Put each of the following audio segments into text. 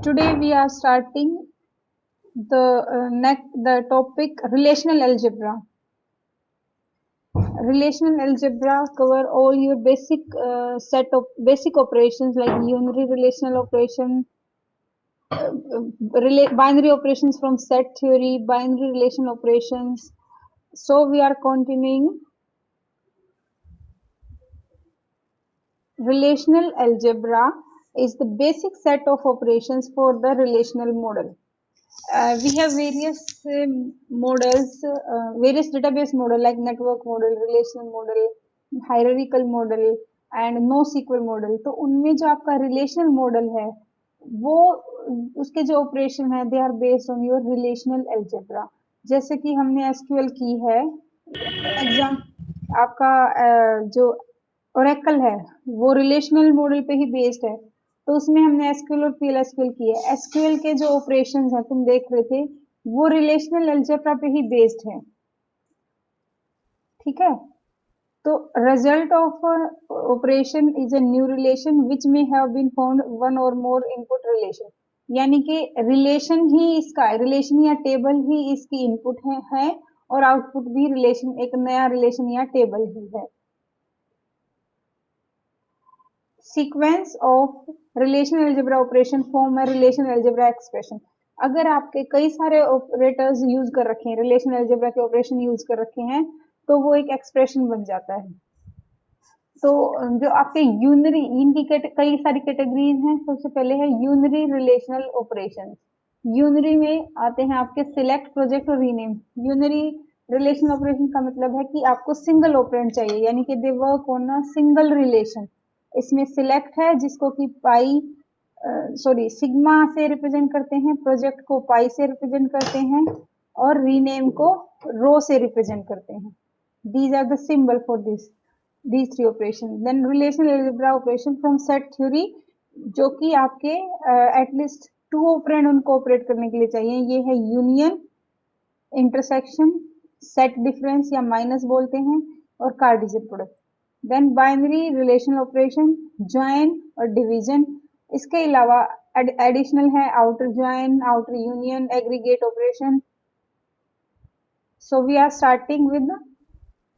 Today we are starting the topic relational algebra. Relational algebra cover all your set of basic operations like unary relational operation, binary operations from set theory, binary relational operations. So we are continuing relational algebra is the basic set of operations for the relational model. We have various models, various database model like network model, relational model, hierarchical model and NoSQL model. तो उनमें जो आपका relational model है वो उसके जो operation है they are based on your relational algebra. जैसे कि हमने एसक्यूएल की है एग्जाम आपका जो ओरेकल है वो रिलेशनल मॉडल पे ही बेस्ड है, तो उसमें हमने एसक्यूएल और पीएलएसक्यूएल की है. एसक्यूएल के जो ऑपरेशंस हैं तुम देख रहे थे वो रिलेशनल अलजेब्रा पे ही बेस्ड है. ठीक है, तो result of operation is a new relation which may have been found one or more input relation. यानी कि रिलेशन ही इसका रिलेशन या टेबल ही इसकी इनपुट है और आउटपुट भी रिलेशन एक नया रिलेशन या टेबल ही है. Sequence of relational algebra operation form a relational algebra expression. अगर आपके कई सारे ऑपरेटर्स यूज कर रखे हैं, रिलेशनल अलजेब्रा के ऑपरेशन यूज कर रखे हैं, तो वो एक एक्सप्रेशन बन जाता है. तो जो आपके यूनरी इनकी कई सारी कैटेगरीज हैं. सबसे पहले है यूनरी रिलेशनल ऑपरेशन. यूनरी में आते हैं आपके सिलेक्ट, प्रोजेक्ट और रीनेम. यूनरी रिलेशनल ऑपरेशन का मतलब है कि आपको सिंगल ऑपरेंड चाहिए, यानी कि they work on a single relation. इसमें सिलेक्ट है जिसको कि सिग्मा से रिप्रेजेंट करते हैं, प्रोजेक्ट को पाई से रिप्रेजेंट करते हैं और रीनेम को रो से रिप्रेजेंट करते हैं. These are the symbol for these three operations. Then relational algebra operation from set theory, जो कि आपके एटलीस्ट 2 ऑपरेंड उनको ऑपरेट करने के लिए चाहिए. ये है यूनियन, इंटरसेक्शन, सेट डिफरेंस या माइनस बोलते हैं और cartesian product. Then binary relational operation, join और डिवीजन. इसके अलावा एडिशनल है outer join, outer union, aggregate operation. So we are starting with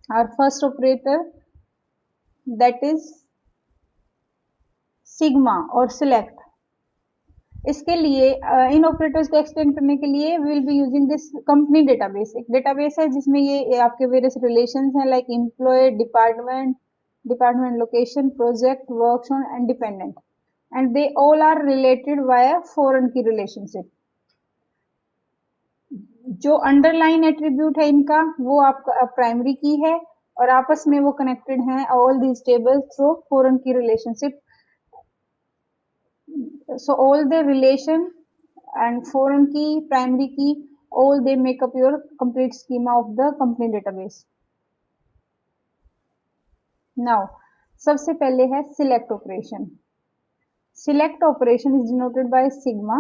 our first operator, that is sigma और select. इसके लिए इन ऑपरेटर्स को एक्सटेंड करने के लिए we will be using this company database. एक डेटाबेस है जिसमें ये आपके वेरियस रिलेशंस हैं like employee, department, department location, project, works on and dependent, and they all are related via foreign key relationship. जो अंडरलाइन एट्रीब्यूट है इनका वो आपका प्राइमरी की है और आपस में वो कनेक्टेड हैं all these tables through foreign key relationship. So all the relation and foreign key, primary key, all they make up your complete schema of the company database. Now, सबसे पहले है select operation. Select operation is denoted by sigma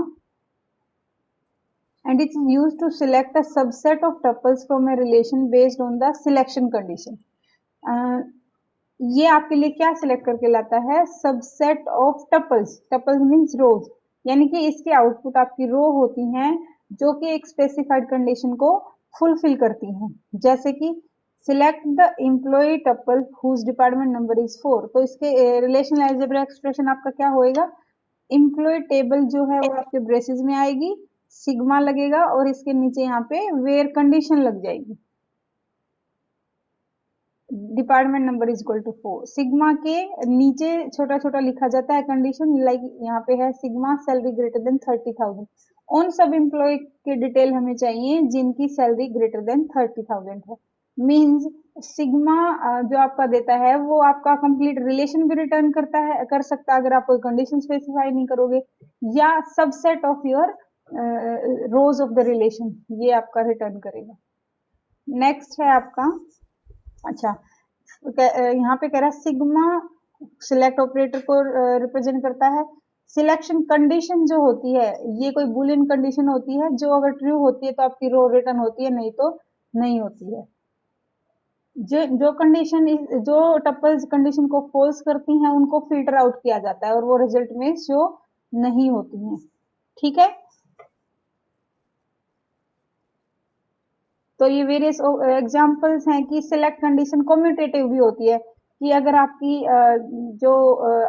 and it is used to select a subset of tuples from a relation based on the selection condition. ये आपके लिए क्या select करके लाता है? Subset of tuples. Tuples means rows, यानी कि इसके आउटपुट आपकी रो होती हैं जो कि एक स्पेसिफाइड कंडीशन को फुलफिल करती हैं. जैसे कि select the employee tuple whose department number is 4. तो इसके रिलेशनल अलजेब्रा एक्सप्रेशन आपका क्या होएगा? एम्प्लॉय टेबल जो है वो आपके ब्रेसेस में आएगी, सिग्मा लगेगा और इसके नीचे यहाँ पे वेयर कंडीशन लग जाएगी. Department number is equal to 4. Sigma के नीचे छोटा छोटा लिखा जाता है कंडीशन, लाइक यहाँ पे है सिग्मा सैलरी ग्रेटर देन 30,000. उन सब एम्प्लॉय के डिटेल हमें चाहिए जिनकी सैलरी ग्रेटर देन 30,000 है. मींस सिग्मा जो आपका देता है वो आपका कंप्लीट रिलेशन भी रिटर्न करता है, कर सकता है अगर आप कोई कंडीशन स्पेसिफाई नहीं करोगे, या subset of your rose of the relation ये आपका रिटर्न करेगा. नेक्स्ट है आपका, अच्छा यहाँ पे कह रहा है सिग्मा सिलेक्ट ऑपरेटर को रिप्रेजेंट करता है. सिलेक्शन कंडीशन जो होती है ये कोई बुलियन कंडीशन होती है जो अगर ट्रू होती है तो आपकी रो रिटर्न होती है, नहीं तो नहीं होती है. जो कंडीशन जो टपल्स कंडीशन को फॉल्स करती हैं उनको फिल्टर आउट किया जाता है और वो रिजल्ट में शो नहीं होती हैं. ठीक है। तो ये वेरियस एग्जांपल्स हैं कि सिलेक्ट कंडीशन कम्यूटेटिव भी होती है कि अगर आपकी जो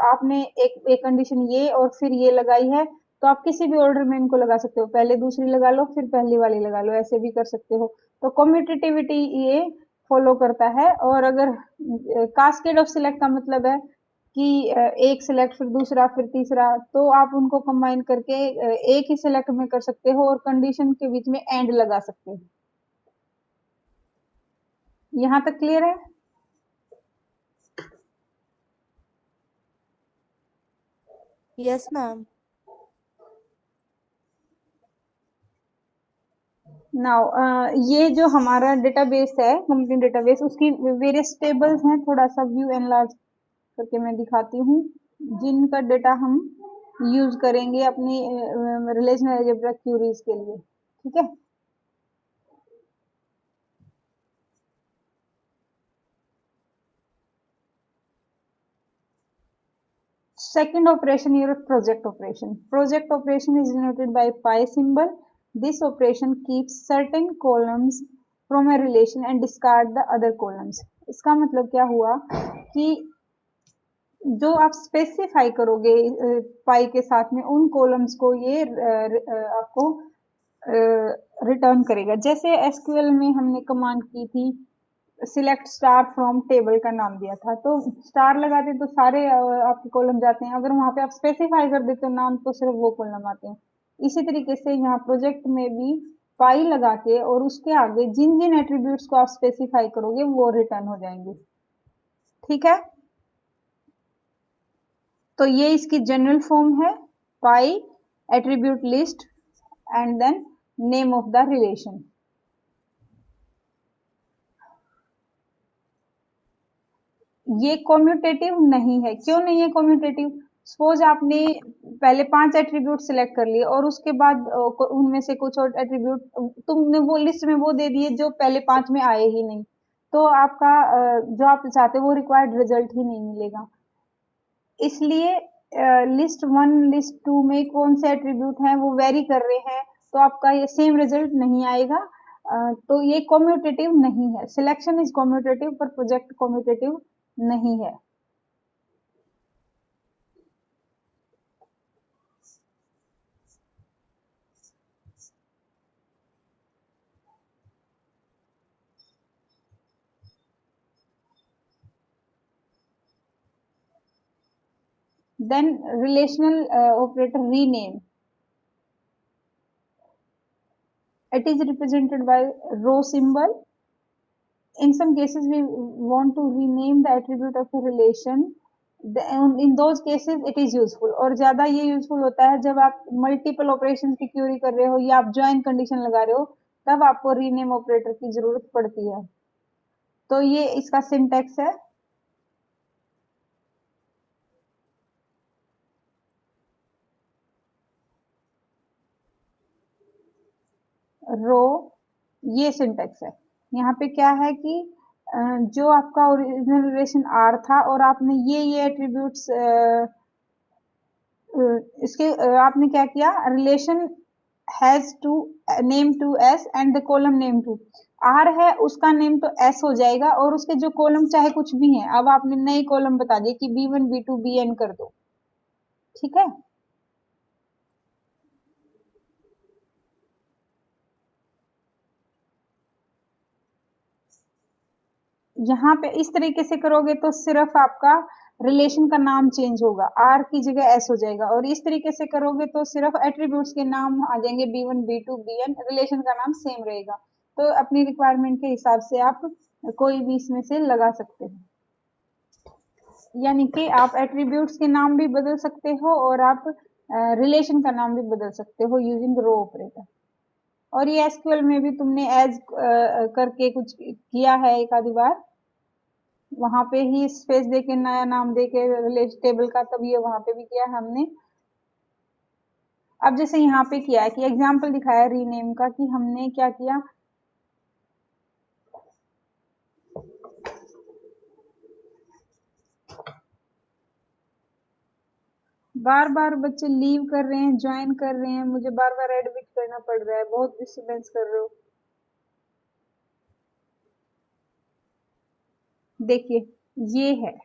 आपने एक कंडीशन ये और फिर ये लगाई है तो आप किसी भी ऑर्डर में इनको लगा सकते हो, पहले दूसरी लगा लो फिर पहली वाली लगा लो, ऐसे भी कर सकते हो। तो कम्यूटेटिविटी ये फॉलो करता है। और अगर कास्केड ऑफ सिलेक्ट का मतलब है कि एक सिलेक्ट फिर दूसरा फिर तीसरा, तो आप उनको कंबाइन करके एक ही सिलेक्ट में कर सकते हो और कंडीशन के बीच में एंड लगा सकते हो। यहाँ तक क्लियर है? Yes ma'am. नाउ ये जो हमारा डेटाबेस है, कंपनी डेटाबेस, उसकी वेरियस टेबल्स हैं। थोड़ा सा व्यू एनलार्ज करके मैं दिखाती हूँ जिनका डेटा हम यूज करेंगे अपनी रिलेशनल अलजेब्रा क्यूरीज के लिए। ठीक है। Second operation, your project operation. Project operation is denoted by pi symbol. This operation keeps certain columns from a relation and discard the other columns. इसका मतलब क्या हुआ कि जो आप स्पेसिफाई करोगे पाई के साथ में, उन कॉलम्स को ये आपको रिटर्न करेगा। जैसे एसक्यूएल में हमने कमांड की थी सिलेक्ट स्टार फ्रॉम टेबल का नाम दिया था, तो स्टार लगाते तो सारे आपके कॉलम जाते हैं, अगर वहां पे आप स्पेसिफाई कर देते हो नाम तो सिर्फ वो कॉलम आते हैं। इसी तरीके से यहाँ प्रोजेक्ट में भी पाई लगा के और उसके आगे जिन जिन एट्रीब्यूट्स को आप स्पेसिफाई करोगे वो रिटर्न हो जाएंगे। ठीक है। तो ये इसकी जनरल फॉर्म है, pi attribute list and then name of the relation. ये कम्यूटेटिव नहीं है। क्यों नहीं है कम्यूटेटिव? सपोज आपने पहले 5 एट्रीब्यूट सिलेक्ट कर लिए और उसके बाद उनमें से कुछ और एट्रीब्यूट तुमने वो लिस्ट में वो दे दिए जो पहले 5 में आए ही नहीं, तो आपका जो आप चाहते हो वो रिक्वायर्ड रिजल्ट ही नहीं मिलेगा। इसलिए लिस्ट वन लिस्ट टू में कौन से एट्रीब्यूट हैं वो वेरी कर रहे हैं, तो आपका ये सेम रिजल्ट नहीं आएगा। तो ये कम्यूटेटिव नहीं है। सिलेक्शन इज कम्यूटेटिव पर प्रोजेक्ट कम्यूटेटिव नहीं है। Then relational operator rename. It is represented by row symbol. In some cases, we want to rename the attribute of a relation. In those cases, it is useful. और ज़्यादा ये useful होता है जब आप multiple operations की query कर रहे हो या आप join condition लगा रहे हो, तब आपको rename operator की जरूरत पड़ती है। तो ये इसका syntax है। रो, ये सिंटेक्स है। यहाँ पे क्या है कि जो आपका ओरिजिनल रिलेशन आर था और आपने ये एट्रीब्यूट्स इसके आपने क्या किया, relation has to name to S and the column name to R है, उसका नेम तो एस हो जाएगा और उसके जो कॉलम चाहे कुछ भी हैं, अब आपने नए कॉलम बता दिए कि B1 B2 BN कर दो। ठीक है। यहाँ पे इस तरीके से करोगे तो सिर्फ आपका रिलेशन का नाम चेंज होगा, आर की जगह एस हो जाएगा। और इस तरीके से करोगे तो सिर्फ एट्रीब्यूट्स के नाम आ जाएंगे B1 B2 BN, रिलेशन का नाम सेम रहेगा। तो अपनी रिक्वायरमेंट के हिसाब से आप कोई भी इसमें से लगा सकते हो। यानी कि आप एट्रीब्यूट्स के नाम भी बदल सकते हो और आप रिलेशन का नाम भी बदल सकते हो यूजिंग रो ऑपरेटर। और ये एसक्यूएल में भी तुमने एज करके कुछ किया है एक आधी बार, वहां पे ही स्पेस देके नया नाम देके रिलेशन टेबल का, तब ये वहां पे भी किया है हमने। अब जैसे यहाँ पे किया है कि एग्जाम्पल दिखाया रीनेम का कि हमने क्या किया, बार बार बच्चे लीव कर रहे हैं, ज्वाइन कर रहे हैं, मुझे बार बार एडमिट करना पड़ रहा है, बहुत डिस्टर्बेंस कर रहे हो। देखिए ये है,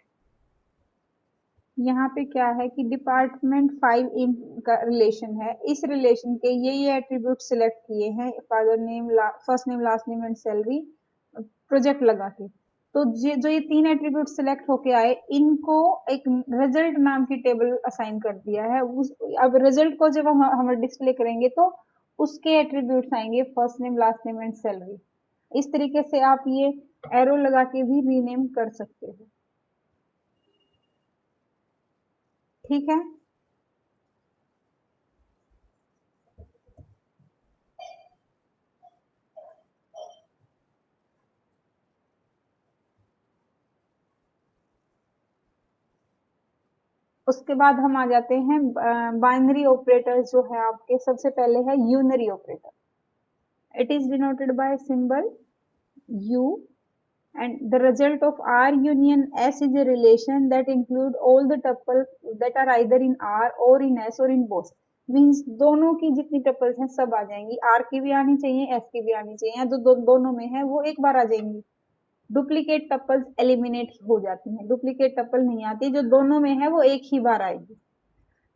यहाँ पे क्या है कि डिपार्टमेंट 5 का रिलेशन है, इस रिलेशन के ये एट्रीब्यूट सिलेक्ट किए हैं, father name, first name, last name and salary, project लगा के। तो जो ये 3 एट्रीब्यूट सिलेक्ट होके आए, इनको एक रिजल्ट नाम की टेबल असाइन कर दिया है। अब रिजल्ट को जब हम डिस्प्ले करेंगे तो उसके एट्रीब्यूट्स आएंगे, first name, last name and salary. इस तरीके से आप ये एरो लगा के भी रीनेम कर सकते हो। ठीक है, उसके बाद हम आ जाते हैं बाइनरी ऑपरेटर जो है आपके। सबसे पहले है unary operator. It is denoted by symbol u, and the result of R union S is a relation that include all the tuples that are either in R or in S or in both। Means दोनों की जितनी tuples हैं सब आ जाएंगी, R की भी आनी चाहिए, S की भी आनी चाहिए, या जो दोनों में है वो एक बार आ जाएंगी। डुप्लीकेट टपल्स एलिमिनेट हो जाती हैं, डुप्लीकेट टपल नहीं आती, जो दोनों में है वो एक ही बार आएगी।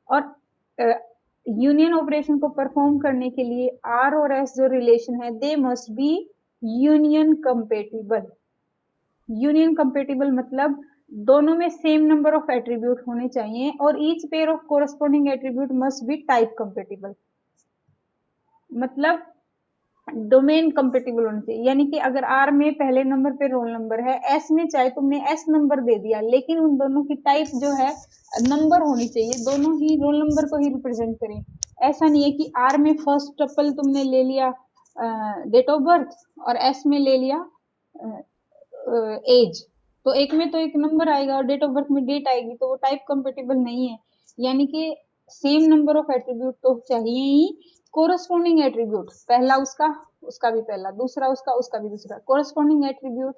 और यूनियन ऑपरेशन को परफॉर्म करने के लिए आर और एस जो रिलेशन है, they must be union compatible. Union compatible मतलब दोनों में सेम नंबर ऑफ एट्रीब्यूट होने चाहिए, और each pair of corresponding attribute must be type compatible. मतलब डोमेन कंपेटिबल होनी चाहिए, यानी कि अगर आर में पहले नंबर पे रोल नंबर है, एस में चाहे तुमने एस नंबर दे दिया, लेकिन उन दोनों की टाइप जो है नंबर होनी चाहिए, दोनों ही रोल नंबर को ही रिप्रेजेंट करें। ऐसा नहीं है कि आर में फर्स्ट टपल तुमने ले लिया डेट ऑफ बर्थ, और एस में ले लिया एज, तो एक में तो एक नंबर आएगा और डेट ऑफ बर्थ में डेट आएगी, तो वो टाइप कंपेटिबल नहीं है। यानी कि सेम नंबर ऑफ एट्रीब्यूट तो चाहिए ही, कोरस्पॉन्डिंग एट्रीब्यूट पहला उसका, उसका भी पहला, दूसरा उसका, उसका भी दूसरा, कोरस्पॉन्डिंग एट्रीब्यूट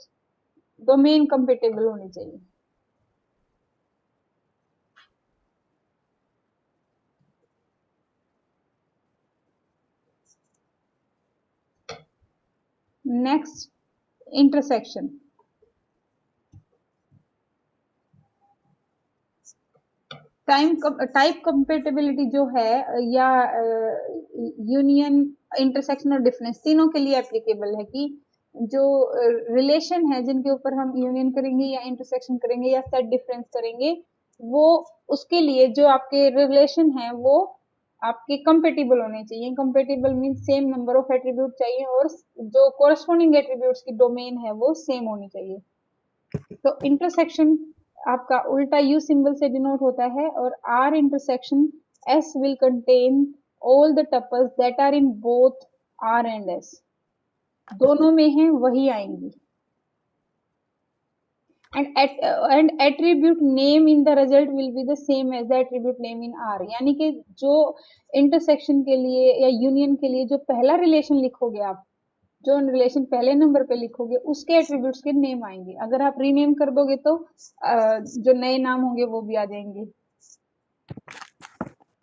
डोमेन कंपेटिबल होने चाहिए। Next, intersection. टाइप कंपेटिबिलिटी जो है, या यूनियन, इंटरसेक्शन और डिफरेंस, तीनों के लिए एप्लीकेबल है कि जो रिलेशन है जिनके ऊपर हम यूनियन करेंगे या इंटरसेक्शन करेंगे या सेट डिफरेंस करेंगे, वो उसके लिए जो आपके रिलेशन है वो आपके कंपेटिबल होने चाहिए। Compatible mean same number of attribute चाहिए, और जो कोरस्पॉन्डिंग एट्रीब्यूट्स की डोमेन है वो सेम होनी चाहिए। तो इंटरसेक्शन आपका उल्टा यू सिंबल से डिनोट होता है, और R intersection S will contain all the tuples that are in both R and S, दोनों में है वही आएंगी। And attribute name in the result will be the same as the attribute name in R. यानी कि जो intersection के लिए या यूनियन के लिए जो पहला रिलेशन लिखोगे आप, जो रिलेशन पहले नंबर पे लिखोगे, उसके एट्रीब्यूट्स के नेम आएंगे। अगर आप रीनेम कर दोगे तो जो नए नाम होंगे वो भी आ जाएंगे।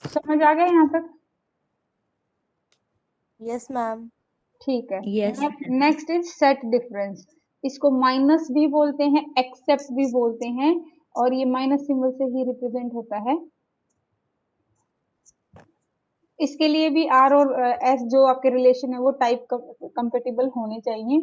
समझ आ गया यहाँ तक? Yes, ma'am. ठीक है। Yes. Next is set difference. इसको माइनस भी बोलते हैं, एक्सेप्ट भी बोलते हैं, और ये माइनस सिंबल से ही रिप्रेजेंट होता है। इसके लिए भी आर और एस जो आपके रिलेशन है वो टाइप कंपेटिबल होने चाहिए।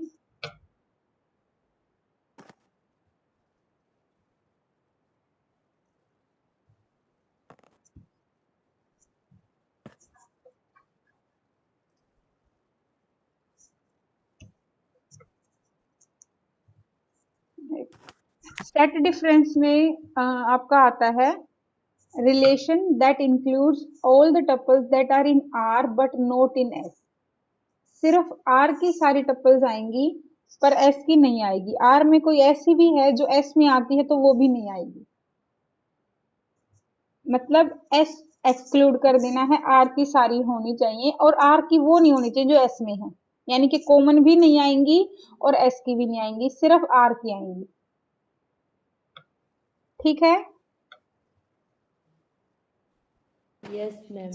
सेट डिफरेंस में आपका आता है relation that includes all the tuples that are in R but not in S। सिर्फ R की सारी टपल्स आएंगी पर S की नहीं आएगी। R में कोई ऐसी भी है जो S में आती है तो वो भी नहीं आएगी। मतलब S एक्सक्लूड कर देना है, R की सारी होनी चाहिए, और R की वो नहीं होनी चाहिए जो S में है। यानी कि कॉमन भी नहीं आएंगी और S की भी नहीं आएंगी, सिर्फ R की आएंगी। ठीक है। Yes, ma'am.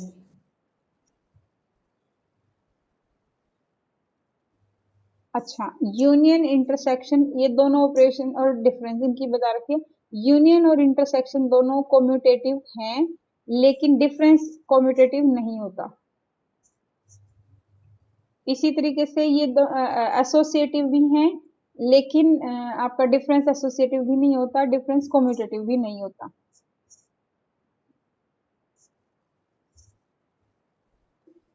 अच्छा, यूनियन इंटरसेक्शन, ये दोनों ऑपरेशन और डिफरेंस इनकी बता रखी है। यूनियन और इंटरसेक्शन दोनों कॉम्यूटेटिव हैं, लेकिन डिफरेंस कॉम्यूटेटिव नहीं होता। इसी तरीके से ये एसोसिएटिव भी हैं, लेकिन आपका डिफरेंस एसोसिएटिव भी नहीं होता, डिफरेंस कॉम्यूटेटिव भी नहीं होता।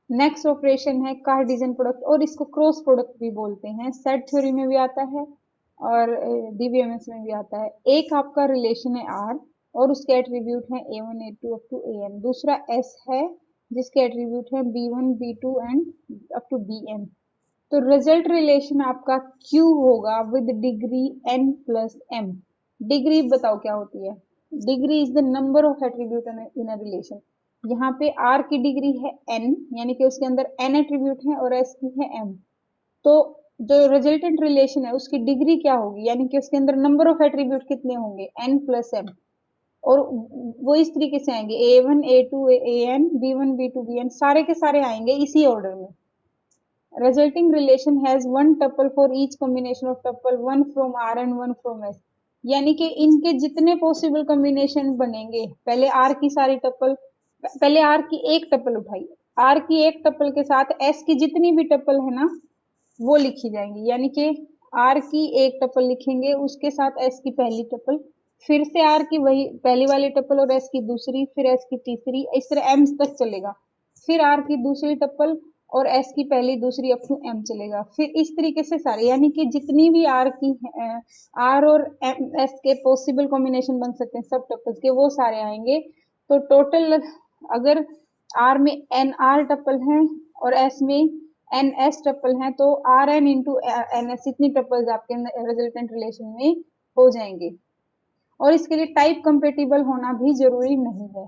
नेक्स्ट ऑपरेशन है कार्टेशियन प्रोडक्ट, और इसको क्रॉस प्रोडक्ट भी बोलते हैं। सेट थ्योरी में भी आता है और डीबीएमएस में भी आता है। एक आपका रिलेशन है आर और उसके एट्रीब्यूट हैं A1 A2 up to AN। दूसरा एस है जिसके एट्रीब्यूट हैं B1 B2 and up to BN। तो रिजल्ट रिलेशन आपका Q होगा with degree n plus m। Degree बताओ क्या होती है? Degree is the number of attribute in a relation. यहाँ पे R की डिग्री है n, यानी कि उसके अंदर n एट्रीब्यूट है, और S की है m। तो जो रिजल्टेंट रिलेशन है उसकी डिग्री क्या होगी, यानी कि उसके अंदर नंबर ऑफ एट्रीब्यूट कितने होंगे? n plus m। और वो इस तरीके से आएंगे A1 A2 AN B1 B2 BN, सारे के सारे आएंगे इसी ऑर्डर में। Resulting relation has one tuple for each combination of tuple, one from R and one from S। यानी कि इनके जितने पॉसिबल कॉम्बिनेशन बनेंगे, पहले R की सारी टपल, पहले R की एक टपल उठाई, R की एक टपल के साथ S की जितनी भी टपल है ना वो लिखी जाएंगी। यानी कि R की एक टपल लिखेंगे, उसके साथ S की पहली टपल, फिर से R की वही पहली वाली टपल और S की दूसरी, फिर S की तीसरी, इस तरह M तक चलेगा। फिर R की दूसरी टपल और S की पहली दूसरी अप टू M चलेगा। फिर इस तरीके से सारे, यानी कि जितनी भी R की R और S के पॉसिबल कॉम्बिनेशन बन सकते हैं सब टपल्स के, वो सारे आएंगे। तो टोटल अगर R में NR टपल हैं और S में NS टपल हैं, तो RN इंटू NS इतनी टपल्स आपके रिजल्टेंट रिलेशन में हो जाएंगे। और इसके लिए टाइप कंपेटिबल होना भी जरूरी नहीं है।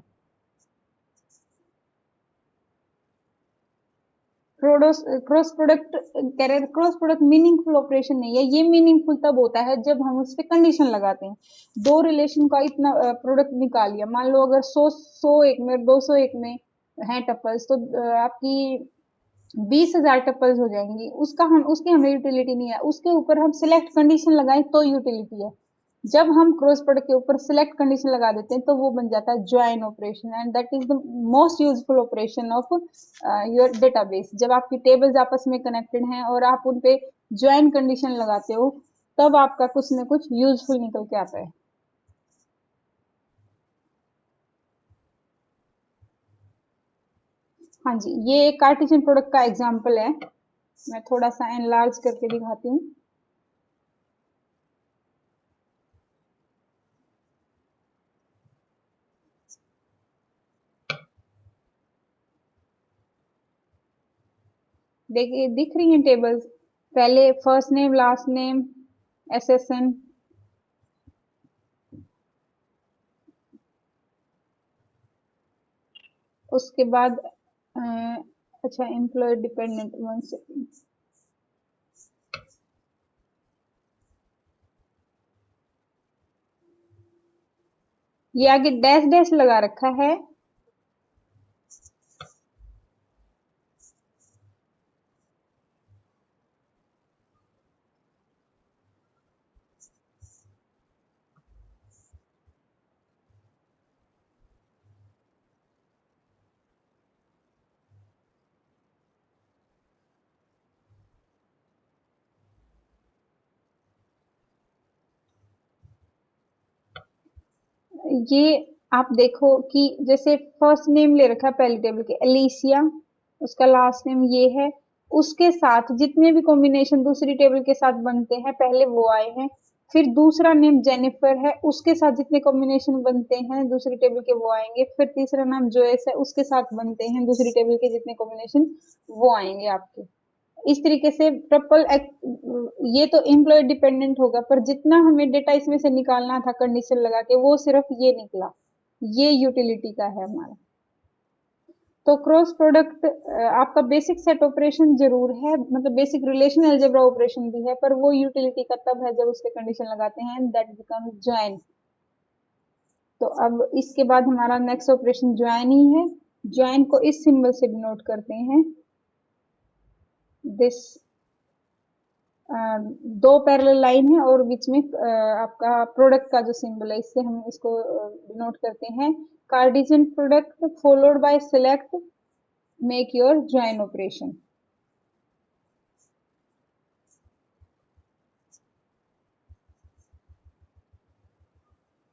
क्रॉस प्रोडक्ट कह रहे, क्रॉस प्रोडक्ट मीनिंगफुल ऑपरेशन नहीं है। ये मीनिंगफुल तब होता है जब हम उस पर कंडीशन लगाते हैं। दो रिलेशन का इतना प्रोडक्ट निकाल लिया, मान लो अगर 100 1 में 201 में है टपल्स, तो आपकी 20,000 टपल्स हो जाएंगी। उसकी हमें यूटिलिटी नहीं है, उसके ऊपर हम सिलेक्ट कंडीशन लगाएं तो यूटिलिटी है। जब हम क्रॉस प्रोडक्ट के ऊपर सिलेक्ट कंडीशन लगा देते हैं तो वो बन जाता है join operation, and that is the most useful operation of your database. जब आपकी टेबल्स आपस में कनेक्टेड हैं और आप उन पे ज्वाइन कंडीशन लगाते हो, तब आपका कुछ न कुछ यूजफुल निकल के आता है। हाँ जी, ये एक कार्टेशियन प्रोडक्ट का एग्जाम्पल है। मैं थोड़ा सा एनलार्ज करके दिखाती हूँ। देखिए दिख रही हैं टेबल्स, पहले first name last name SSN, उसके बाद अच्छा एम्प्लॉय डिपेंडेंट, 1 सेकेंड, ये आगे डैश डैश लगा रखा है। ये आप देखो कि जैसे फर्स्ट नेम ले रखा है पहली टेबल के एलिसिया, उसका लास्ट नेम ये है, उसके साथ जितने भी कॉम्बिनेशन दूसरी टेबल के साथ बनते हैं पहले वो आए हैं। फिर दूसरा नेम जेनिफर है, उसके साथ जितने कॉम्बिनेशन बनते हैं दूसरी टेबल के वो आएंगे। फिर तीसरा नाम जोएस है, उसके साथ बनते हैं दूसरी टेबल के जितने कॉम्बिनेशन वो आएंगे आपके। इस तरीके से ट्रिपल, ये तो एम्प्लॉय डिपेंडेंट होगा, पर जितना हमें डेटा इसमें से निकालना था कंडीशन लगा के वो सिर्फ ये निकला। ये यूटिलिटी का है हमारा। तो क्रॉस प्रोडक्ट आपका बेसिक सेट ऑपरेशन जरूर है, मतलब बेसिक रिलेशन अलजेब्रा ऑपरेशन भी है, पर वो यूटिलिटी का तब है जब उस पर कंडीशन लगाते हैं, दैट बिकम्स ज्वाइन। तो अब इसके बाद हमारा नेक्स्ट ऑपरेशन ज्वाइन ही है। ज्वाइन को इस सिंबल से डिनोट करते हैं, दिस दो पैरेलल लाइन है और बीच में आपका प्रोडक्ट का जो सिंबल है, इससे हम इसको डिनोट करते हैं। Cartesian product followed by select make your join operation.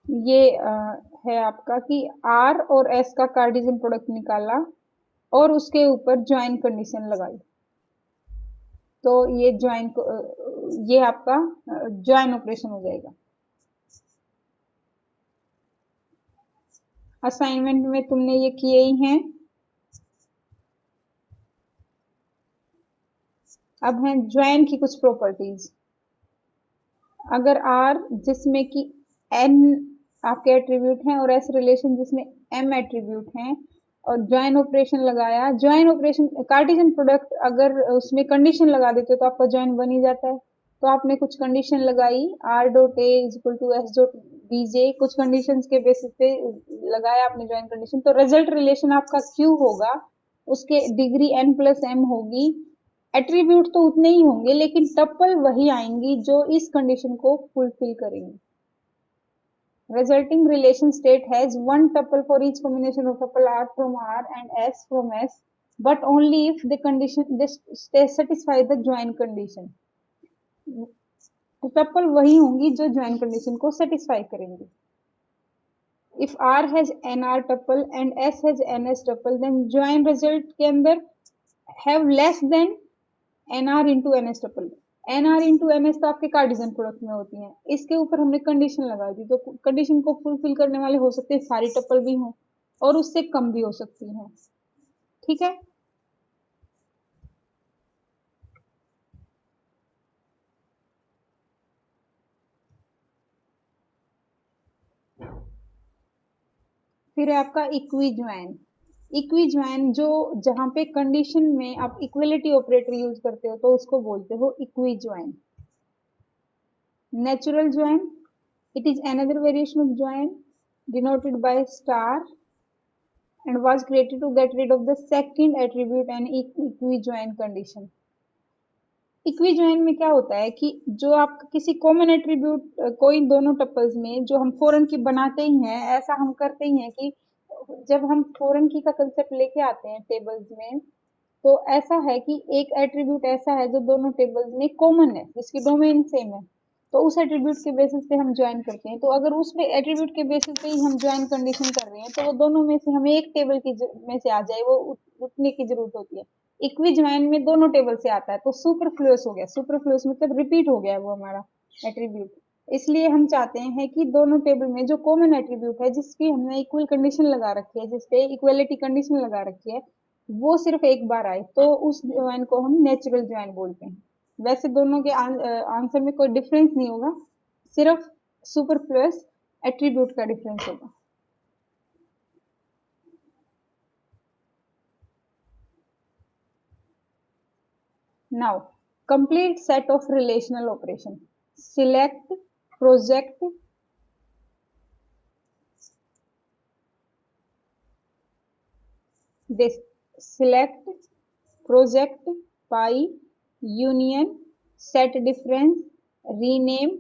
ये है आपका कि आर और एस का कार्टेशियन प्रोडक्ट निकाला और उसके ऊपर ज्वाइन कंडीशन लगाई, तो ये ये आपका ज्वाइन ऑपरेशन हो जाएगा। असाइनमेंट में तुमने ये किए ही हैं। अब है ज्वाइन की कुछ प्रॉपर्टीज। अगर आर जिसमें कि एन आपके एट्रीब्यूट हैं और एस रिलेशन जिसमें एम एट्रीब्यूट हैं और ज्वाइन ऑपरेशन लगाया, ज्वाइन ऑपरेशन कार्टेशियन प्रोडक्ट अगर उसमें कंडीशन लगा देते तो आपका ज्वाइन बन ही जाता है। तो आपने कुछ कंडीशन लगाई, R dot A is equal to S dot BJ, कुछ कंडीशंस के बेसिस पे लगाया आपने ज्वाइन कंडीशन, तो रिजल्ट रिलेशन आपका क्यू होगा, उसके डिग्री एन प्लस एम होगी। एट्रीब्यूट तो उतने ही होंगे लेकिन टपल वही आएंगी जो इस कंडीशन को फुलफिल करेंगी। Resulting relation state has one tuple for each combination of tuple R from R and S from S, but only if they satisfy the join condition. Tuple वही होंगी जो ज्वाइन कंडीशन को satisfy करेंगी। If R has NR tuple and S has NS tuple, then join result के अंदर have less than NR into NS tuple। NR into NS तो आपके Cartesian product में होती हैं, इसके ऊपर हमने कंडीशन लगा दी, तो कंडीशन को फुलफिल करने वाले हो सकते हैं सारी टपल भी हों और उससे कम भी हो सकती हैं। ठीक है, फिर है आपका इक्वी ज्वाइन। इक्वी ज्वाइन जो जहां पे कंडीशन में आप इक्वलिटी ऑपरेटर यूज करते हो तो उसको बोलते हो equi join. Natural join, it is another variation of join denoted by star and was created to get rid of the second attribute and equijoin condition। इक्विजॉइन में क्या होता है कि जो आप किसी कॉमन एट्रीब्यूट कोई दोनों टपल्स में जो हम फॉरेन की बनाते ही हैं, ऐसा हम करते ही हैं कि जब हम फॉरेन की का कंसेप्ट लेके आते हैं टेबल्स में, तो ऐसा है कि एक एट्रीब्यूट ऐसा है जो दोनों टेबल्स में कॉमन है, जिसकी डोमेन सेम है, तो उस एट्रीब्यूट के बेसिस पे हम ज्वाइन करते हैं। तो अगर उस एट्रीब्यूट के बेसिस पे ही हम ज्वाइन कंडीशन कर रहे हैं तो वो दोनों में से हमें एक टेबल की में से आ जाए, वो उतने की जरूरत होती है। इक्वी ज्वाइन में दोनों टेबल से आता है तो सुपरफ्लुअस हो गया, सुपरफ्लुअस मतलब रिपीट हो गया वो हमारा एट्रीब्यूट। इसलिए हम चाहते हैं कि दोनों टेबल में जो कॉमन एट्रीब्यूट है जिसकी हमने इक्वल कंडीशन लगा रखी है, जिसपे इक्वलिटी कंडीशन लगा रखी है, वो सिर्फ एक बार आए तो उस ज्वाइन को हम नेचुरल ज्वाइन बोलते हैं। वैसे दोनों के आंसर में कोई डिफरेंस नहीं होगा, सिर्फ सुपरफ्लुअस एट्रीब्यूट का डिफरेंस होगा। Now complete set of relational operation. Select, project, this select, project, pi, union, set difference, rename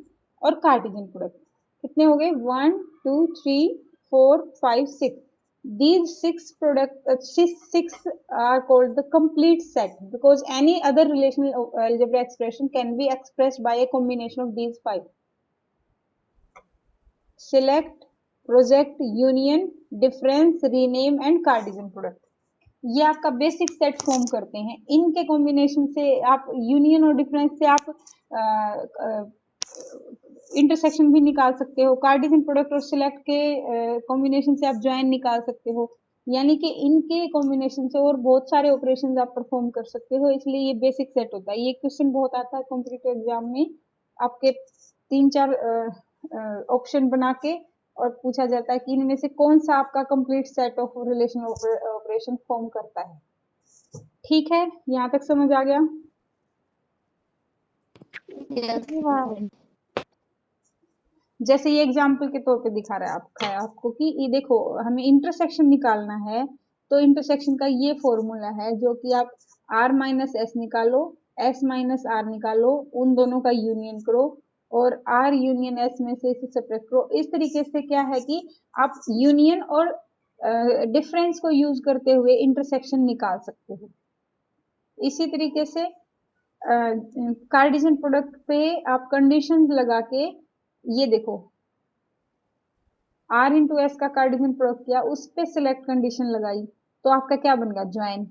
और कार्टेशियन प्रोडक्ट। कितने हो गए? 1 2 3 4 5 6। These six are called the complete set because any other relational algebra expression can be expressed by a combination of these five. Select, project, union, difference, rename and Cartesian product। ये आपका basic set form करते हैं। इनके combination से आप union और difference से आप इंटरसेक्शन भी निकाल सकते हो। कार्टेशियन प्रोडक्ट और सिलेक्ट के कॉम्बिनेशन से आप ज्वाइन निकाल सकते हो। यानी कि इनके कॉम्बिनेशन से और बहुत सारे ऑपरेशंस आप परफॉर्म कर सकते हो, इसलिए ये बेसिक सेट होता है। ये क्वेश्चन बहुत आता है कॉम्पिटिटिव एग्जाम में, आपके 3-4 ऑप्शन बना के और पूछा जाता है कि इनमें से कौन सा आपका complete set of relation operation form करता है। ठीक है, यहाँ तक समझ आ गया? Yes, ma'am. जैसे ये एग्जाम्पल के तौर पे दिखा रहा है आपको कि ये देखो हमें इंटरसेक्शन निकालना है, तो इंटरसेक्शन का ये फॉर्मूला है जो कि आप r माइनस एस निकालो, s माइनस r निकालो, उन दोनों का यूनियन करो और r यूनियन s में से इसे सब्ट्रैक्ट करो। इस तरीके से क्या है कि आप यूनियन और डिफरेंस को यूज करते हुए इंटरसेक्शन निकाल सकते हो। इसी तरीके से कार्टेशियन प्रोडक्ट पे आप कंडीशंस लगा के, ये देखो r इंटू एस का कार्टेशियन प्रोडक्ट किया, उस पे सिलेक्ट कंडीशन लगाई, तो आपका क्या बन गया, ज्वाइन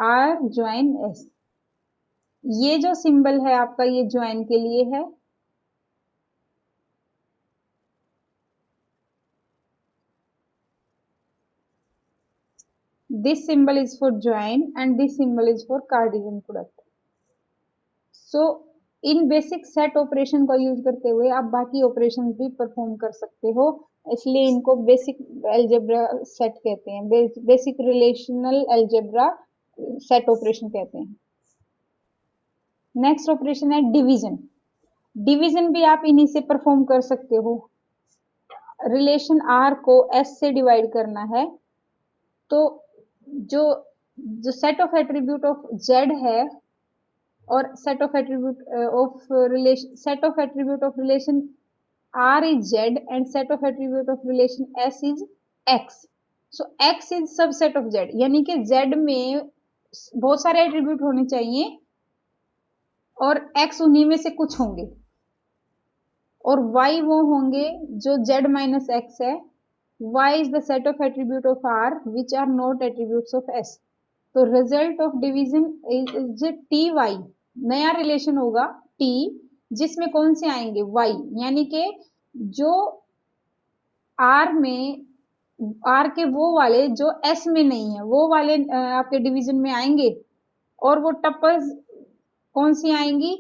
r ज्वाइन s। ये जो सिंबल है आपका ये ज्वाइन के लिए है, this symbol is for join and this symbol is for Cartesian product। So in basic set operation का यूज करते हुए आप बाकी ऑपरेशन भी परफॉर्म कर सकते हो, इसलिए इनको बेसिक अलजेब्रा सेट कहते हैं, basic relational algebra set operation कहते हैं। नेक्स्ट ऑपरेशन है डिवीजन। डिवीजन भी आप इन्हीं से परफॉर्म कर सकते हो। रिलेशन आर को एस से डिवाइड करना है, तो जो जो set of attribute of Z है और set of attribute of relation R is Z and set of attribute of relation S is X। So X is subset of Z, यानी कि Z में बहुत सारे एट्रीब्यूट होने चाहिए और X उन्हीं में से कुछ होंगे, और Y वो होंगे जो Z माइनस X है। Y is the set of attribute of R which are not attributes of S। तो result of division is T Y, नया रिलेशन होगा T जिसमें कौन से आएंगे Y, यानी कि जो R में R के वो वाले जो S में नहीं है वो वाले आपके डिवीजन में आएंगे, और वो टपल्स कौन सी आएंगी,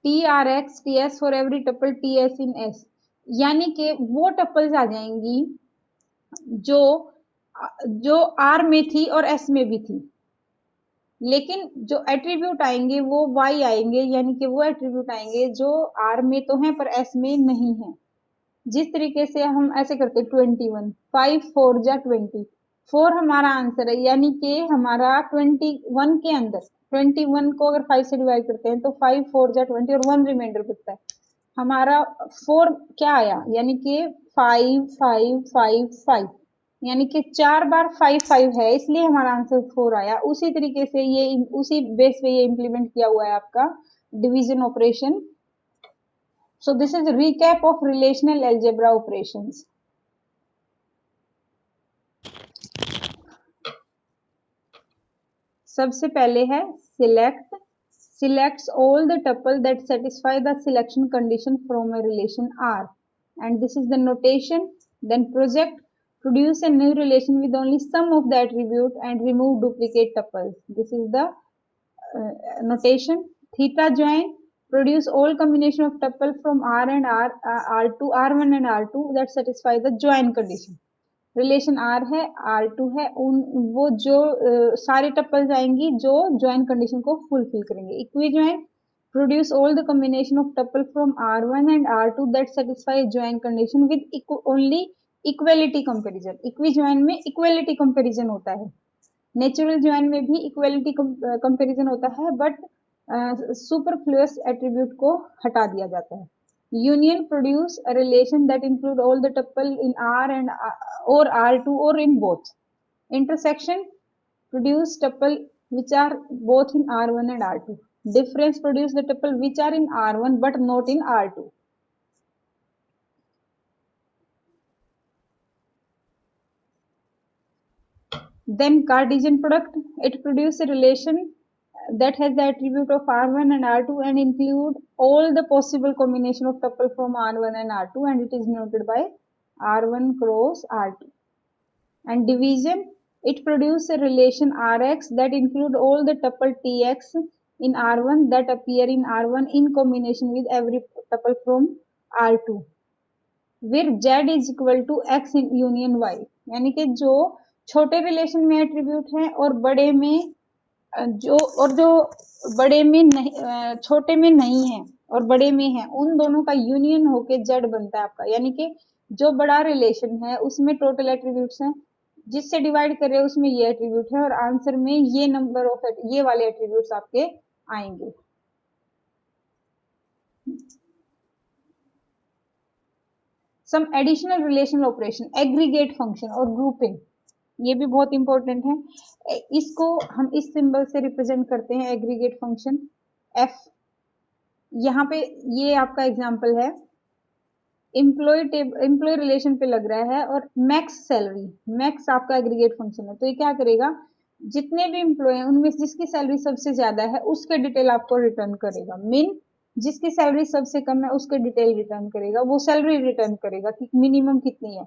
T R x T S for every tuple T S in S, यानी कि वो टपल्स आ जाएंगी जो जो R में थी और S में भी थी, लेकिन जो एट्रीब्यूट आएंगे वो Y आएंगे, यानी कि वो एट्रीब्यूट आएंगे जो R में तो हैं पर S में नहीं है। जिस तरीके से हम ऐसे करते 21, 5 4 जा 20, 4 हमारा आंसर है, यानी कि हमारा 21 के अंदर 21 को अगर 5 से डिवाइड करते हैं तो 5 4 जा 20 और 1 रिमाइंडर बचता है हमारा 4 क्या आया, यानी कि 5 5 5 5, यानी कि 4 बार 5 5 है, इसलिए हमारा आंसर 4 आया। उसी तरीके से ये उसी बेस पे ये इम्प्लीमेंट किया हुआ है आपका division operation. So this is a recap of relational algebra operations। सबसे पहले है select, selects all the tuple that satisfy the selection condition from a relation R, and this is the notation। Then project, produce a new relation with only some of the attribute and remove duplicate tuples, this is the notation। Theta join, produce all combination of tuple from R and R2 R1 and R2 that satisfy the join condition। Relation R है R2 है, उन वो जो सारे tuples आएंगी जो join condition को fulfil करेंगे। Equi join, produce all the combination of tuple from R1 and R2 that satisfy join condition with only equality comparison. Equi join में इक्वेलिटी कंपैरिजन होता है, नेचुरल ज्वाइन में भी इक्वेलिटी कंपैरिजन होता है, but superfluous attribute को हटा दिया जाता है। Union produce a relation that include all the tuple in R and or R2 or in both। Intersection, produce tuple which are both in R1 and R2। Difference, produce the tuple which are in R1 but not in R2। Then Cartesian product, it produces a relation that has the attribute of R1 and R2 and include all the possible combination of tuple from R1 and R2, and it is denoted by R1 cross R2। And division, it produces a relation Rx that include all the tuple Tx in R1 that appear in R1 in combination with every tuple from R2, where Z is equal to X in union Y। यानी कि जो छोटे relation में attribute है और बड़े में जो बड़े में नहीं, छोटे में नहीं है और बड़े में है, उन दोनों का यूनियन होके Z बनता है आपका। यानी कि जो बड़ा रिलेशन है उसमें टोटल एट्रीब्यूट्स हैं जिससे डिवाइड कर रहे हैं उसमें ये एट्रीब्यूट है और आंसर में ये नंबर ऑफ ये वाले एट्रीब्यूट्स आपके आएंगे। Some additional relational operation, aggregate function और ग्रुपिंग, ये भी बहुत इंपॉर्टेंट है। इसको हम इस सिंबल से रिप्रेजेंट करते हैं, एग्रीगेट फंक्शन एफ। यहाँ पे ये आपका एग्जांपल है, एम्प्लॉय रिलेशन पे लग रहा है और मैक्स सैलरी, मैक्स आपका एग्रीगेट फंक्शन है। तो ये क्या करेगा, जितने भी एम्प्लॉय हैं उनमें जिसकी सैलरी सबसे ज्यादा है उसके डिटेल आपको रिटर्न करेगा। मिन, जिसकी सैलरी सबसे कम है उसके डिटेल रिटर्न करेगा, वो सैलरी रिटर्न करेगा कि मिनिमम कितनी है।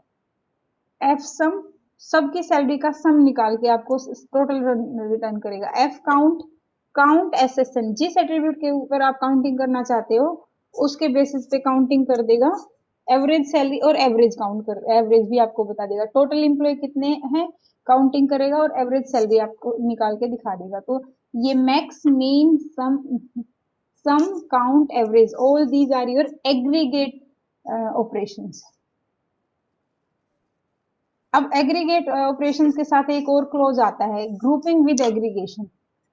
एफ सम, सबकी सैलरी का सम निकाल के आपको टोटल रिटर्न करेगा। एफ काउंट, काउंट एसएसएन, जिस एट्रीब्यूट के ऊपर आप काउंटिंग करना चाहते हो उसके बेसिस पे काउंटिंग कर देगा। एवरेज सैलरी और एवरेज काउंट कर, एवरेज भी आपको बता देगा, टोटल एम्प्लॉय कितने हैं काउंटिंग करेगा और एवरेज सैलरी आपको निकाल के दिखा देगा। तो ये max, mean, sum, count, average, all these are your aggregate operations. अब एग्रीगेट ऑपरेशंस के साथ एक और क्लोज आता है, ग्रुपिंग विद एग्रीगेशन।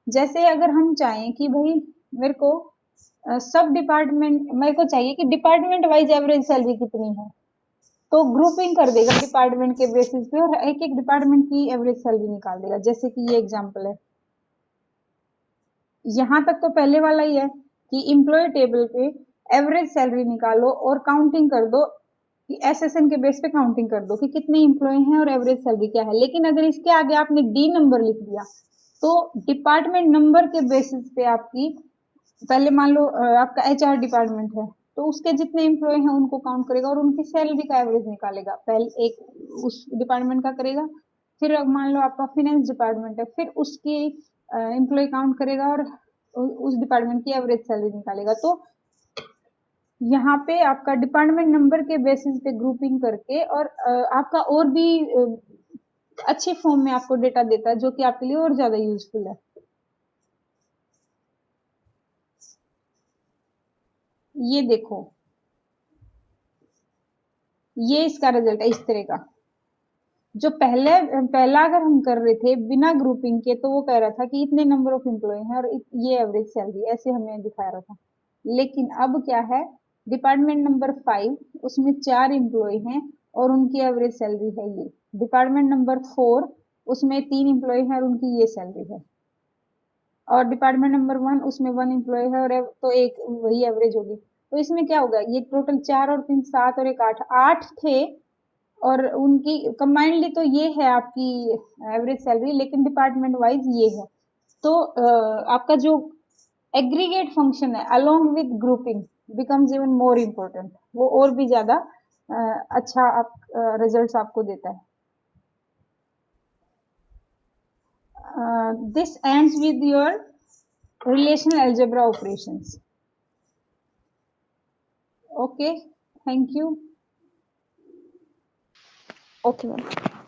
जैसे अगर हम चाहें कि भाई मेरे को सब डिपार्टमेंट, मेरे को चाहिए कि डिपार्टमेंट वाइज एवरेज सैलरी कितनी है, तो ग्रुपिंग कर देगा डिपार्टमेंट के बेसिस पे और एक एक डिपार्टमेंट की एवरेज सैलरी निकाल देगा। जैसे कि ये एग्जांपल है, यहां तक तो पहले वाला ही है कि एम्प्लॉय टेबल पे एवरेज सैलरी निकालो और काउंटिंग कर दो, एसएसएन के बेस पे काउंटिंग कर दो कि कितने एम्प्लॉय हैं और एवरेज सैलरी क्या है। लेकिन अगर इसके आगे आपने डी नंबर लिख दिया तो डिपार्टमेंट नंबर के बेसिस पे आपकी, पहले मान लो आपका एचआर डिपार्टमेंट है तो उसके जितने एम्प्लॉय हैं उनको काउंट करेगा और उनकी सैलरी का एवरेज निकालेगा। पहले एक उस डिपार्टमेंट का करेगा, फिर मान लो आपका फाइनेंस डिपार्टमेंट है, फिर उसकी एम्प्लॉय काउंट करेगा और उस डिपार्टमेंट की एवरेज सैलरी निकालेगा। तो यहाँ पे आपका डिपार्टमेंट नंबर के बेसिस पे ग्रुपिंग करके और आपका और भी अच्छी फॉर्म में आपको डेटा देता है जो कि आपके लिए और ज्यादा यूजफुल है। ये देखो, ये इसका रिजल्ट है इस तरह का। जो पहला अगर हम कर रहे थे बिना ग्रुपिंग के तो वो कह रहा था कि इतने नंबर ऑफ एम्प्लॉय हैं और ये एवरेज सैलरी, ऐसे हमें दिखा रहा था। लेकिन अब क्या है, डिपार्टमेंट नंबर 5 उसमें 4 एम्प्लॉय हैं और उनकी एवरेज सैलरी है ये। डिपार्टमेंट नंबर 4 उसमें 3 एम्प्लॉय हैं और उनकी ये सैलरी है। और डिपार्टमेंट नंबर 1 उसमें 1 एम्प्लॉय है और तो एक वही एवरेज होगी। तो इसमें क्या होगा, ये टोटल 4 और 3 7 और एक 8, 8 थे और उनकी कंबाइंडली तो ये है आपकी एवरेज सैलरी, लेकिन डिपार्टमेंट वाइज ये है। तो आपका जो एग्रीगेट फंक्शन है along with grouping becomes even more important, वो और भी ज्यादा अच्छा आप रिजल्ट्स आपको देता है। This ends with your relational algebra operations. Okay, thank you. Okay, ma'am.